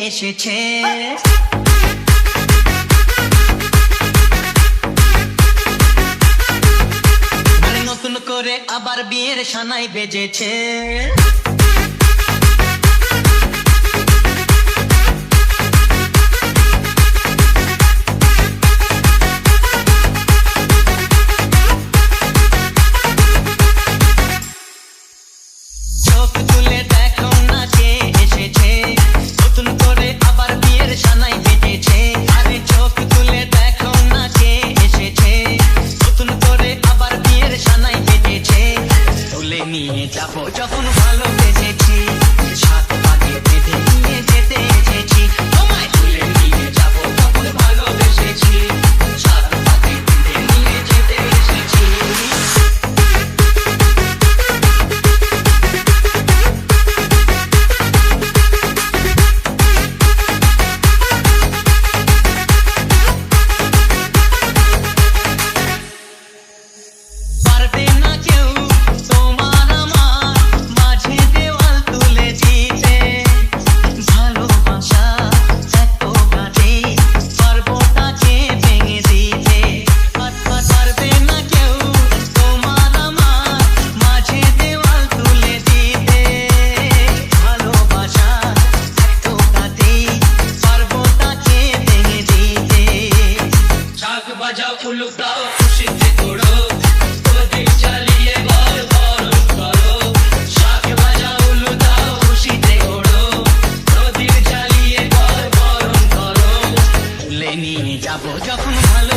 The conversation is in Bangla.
এসেছে। নতুন করে আবার বিয়ের সানাই বেজেছে। চোখ তুলে দেখো না কে এসেছে, নতুন করে আবার বিয়ের সানাই বেজেছে। আরে চোখ তুলে দেখো না কে এসেছে, নতুন করে আবার বিয়ের সানাই বেজেছে। তুলে নিয়ে যাবো যখন ভালোবেসেছি, সাত পাকে বেঁধে নিয়ে যেতে এসেছি। তোমায় তুলে নিয়ে যাবো যখন ভালোবেসেছি, সাত পাকে বেঁধে নিয়ে যেতে এসেছি। পারবে না কেউ তোমার আমার মাঝে দেওয়াল তুলে দিতে, ভালোবাসা এত কাছে পারবো তাকে ভেঙে দিতে। পারবে না কেউ তোমার আমার মাঝে দেওয়াল তুলে দিতে, ভালোবাসা এত কাছে পারবো তাকে ভেঙে দিতে। শাক বাজাও উলুক দাও খুশিতে তোড়ো, প্রদীপ জ্বালিয়ে বল বরণ করো। শাক বাজাও উলুক দাও খুশিতে ওড়ো, প্রদীপ জ্বালিয়ে বল বরণ করো। তুলে নিয়ে যাবো যখন ভালো